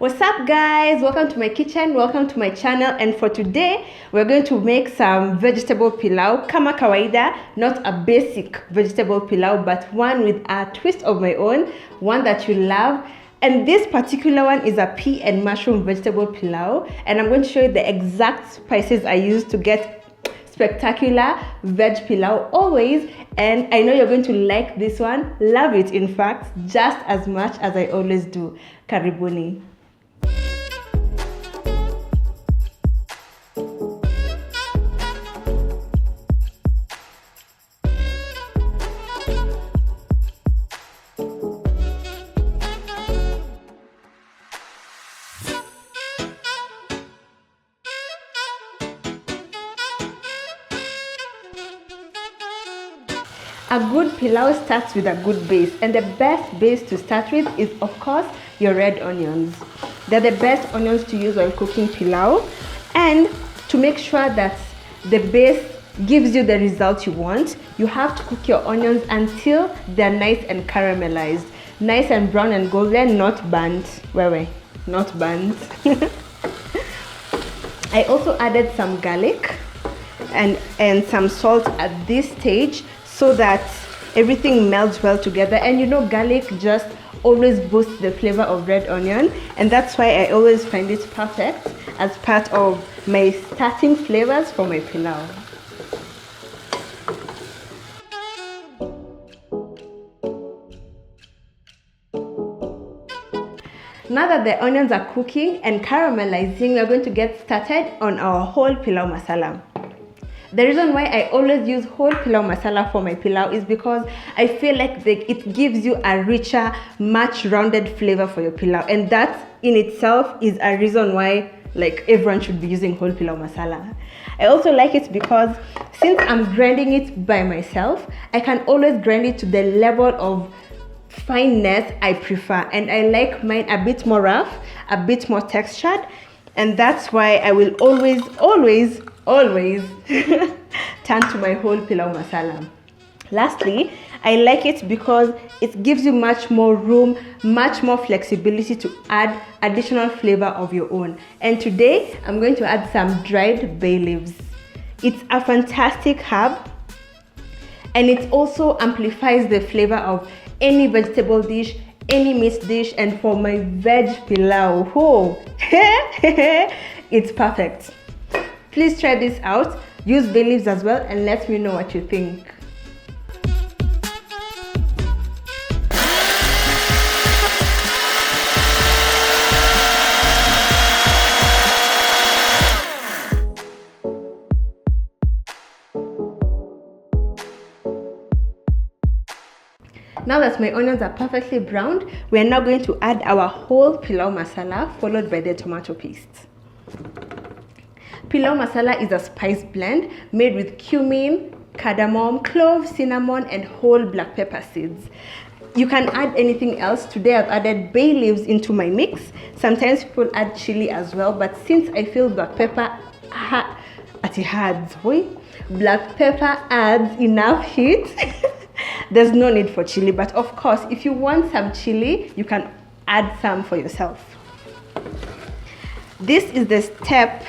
What's up guys, welcome to my kitchen, welcome to my channel, and for today we're going to make some vegetable pilau kama kawaida, not a basic vegetable pilau but one with a twist of my own, one that you love. And this particular one is a pea and mushroom vegetable pilau, and I'm going to show you the exact spices I use to get spectacular veg pilau always. And I know you're going to like this one, love it in fact, just as much as I always do. Karibuni. A good pilau starts with a good base, and the best base to start with is of course your red onions. They're the best onions to use while cooking pilau, and to make sure that the base gives you the result you want, you have to cook your onions until they're nice and caramelized, nice and brown and golden, not burnt. Not burnt. I also added some garlic and some salt at this stage, so that everything melts well together. And you know, garlic just always boosts the flavor of red onion, and that's why I always find it perfect as part of my starting flavors for my pilau. Now that the onions are cooking and caramelizing, we're going to get started on our whole pilau masala. The reason why I always use whole pilau masala for my pilau is because I feel like it gives you a richer, much rounded flavor for your pilau, and that in itself is a reason why everyone should be using whole pilau masala. I also like it because since I'm grinding it by myself, I can always grind it to the level of fineness I prefer, and I like mine a bit more rough, a bit more textured, and that's why I will always turn to my whole pilau masala. Lastly, I like it because it gives you much more room, much more flexibility to add additional flavor of your own. And today I'm going to add some dried bay leaves. It's a fantastic herb, and it also amplifies the flavor of any vegetable dish, any meat dish, and for my veg pilau, it's perfect. Please try this out, use bay leaves as well, and let me know what you think. Now that my onions are perfectly browned, we are now going to add our whole pilau masala, followed by the tomato paste. Pilau masala is a spice blend made with cumin, cardamom, clove, cinnamon, and whole black pepper seeds. You can add anything else. Today I've added bay leaves into my mix. Sometimes people add chili as well, but since I feel black pepper adds enough heat, there's no need for chili. But of course, if you want some chili, you can add some for yourself. This is the step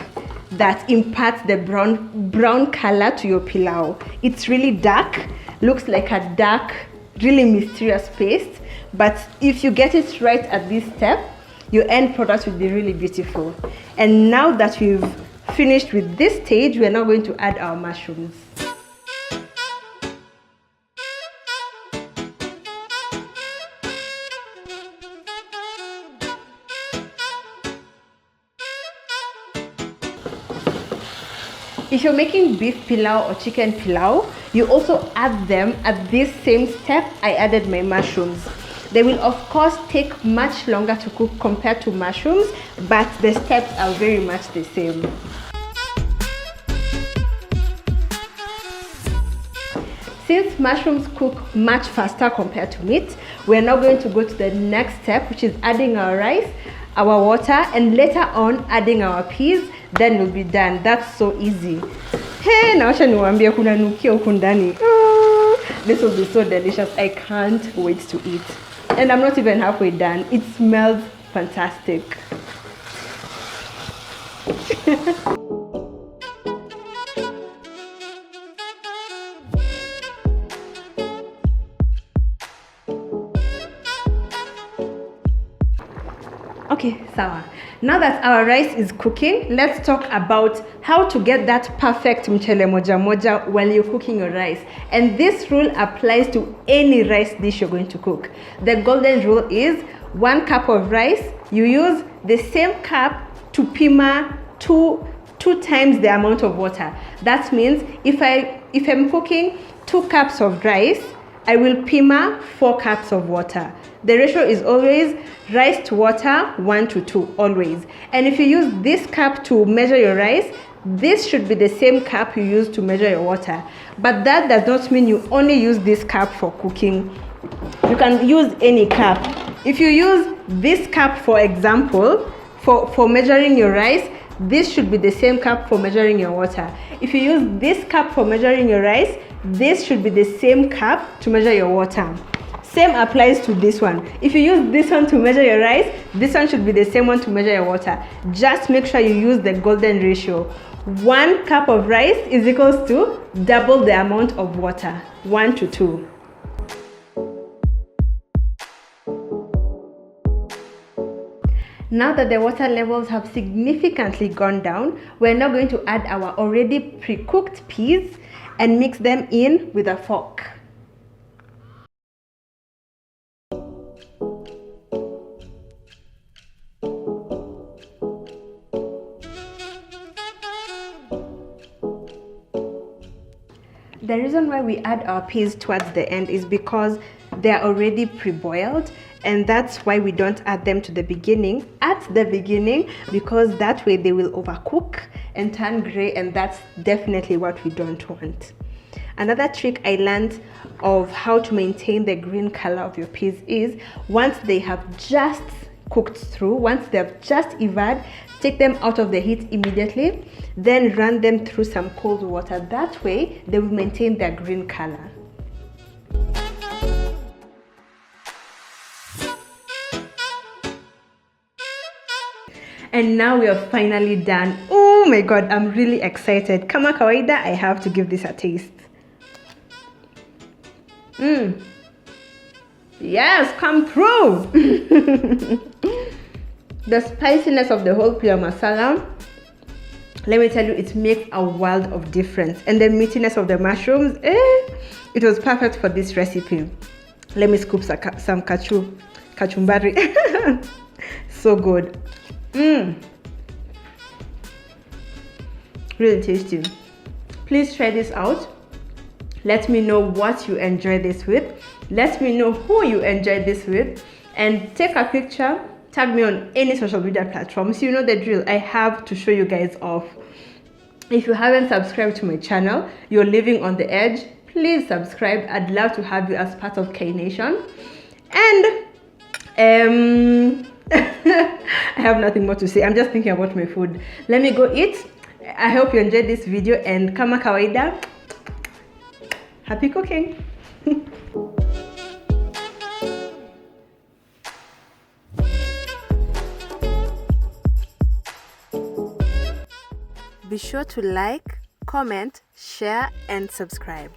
that imparts the brown color to your pilau. It's really dark, looks like a dark, really mysterious paste, but if you get it right at this step, your end product will be really beautiful. And now that we've finished with this stage, we're now going to add our mushrooms. If you're making beef pilau or chicken pilau, you also add them at this same step I added my mushrooms. They will of course take much longer to cook compared to mushrooms, but the steps are very much the same. Since mushrooms cook much faster compared to meat, we're now going to go to the next step, which is adding our rice, our water, and later on adding our peas. Then we'll be done. That's so easy. Hey, naosha niwaambie kuna nukia huku ndani. This will be so delicious. I can't wait to eat. And I'm not even halfway done. It smells fantastic. Okay, sawa. Now that our rice is cooking, let's talk about how to get that perfect mchele moja moja while you're cooking your rice. And this rule applies to any rice dish you're going to cook. The golden rule is 1 cup of rice, you use the same cup to pima two times the amount of water. That means if I'm cooking 2 cups of rice, I will pima 4 cups of water. The ratio is always rice to water 1 to 2, always. And if you use this cup to measure your rice, this should be the same cup you use to measure your water. But that does not mean you only use this cup for cooking. You can use any cup. If you use this cup, for example, for measuring your rice, this should be the same cup for measuring your water. If you use this cup for measuring your rice, this should be the same cup to measure your water. Same applies to this one. If you use this one to measure your rice, this one should be the same one to measure your water. Just make sure you use the golden ratio. 1 cup of rice is equals to double the amount of water, 1 to 2. Now that the water levels have significantly gone down, we're now going to add our already pre-cooked peas and mix them in with a fork. The reason why we add our peas towards the end is because they're already pre-boiled, and that's why we don't add them to the beginning, because that way they will overcook and turn gray, and that's definitely what we don't want. Another trick I learned of how to maintain the green color of your peas is once they have just cooked through, once they've just evaporated, take them out of the heat immediately, then run them through some cold water. That way they will maintain their green color. And now we are finally done. Oh my god, I'm really excited. Kama kawaida, I have to give this a taste. Yes, come through. The spiciness of the whole pilau masala, let me tell you, it makes a world of difference. And the meatiness of the mushrooms, it was perfect for this recipe. Let me scoop some kachumbari. So good. Really tasty. Please try this out. Let me know what you enjoy this with. Let me know who you enjoyed this with, and take a picture, tag me on any social media platforms. You know the drill, I have to show you guys off. If you haven't subscribed to my channel, you're living on the edge, please subscribe. I'd love to have you as part of K Nation. And I have nothing more to say. I'm just thinking about my food. Let me go eat. I hope you enjoyed this video, and kama kawaida, happy cooking. Be sure to like, comment, share, and subscribe.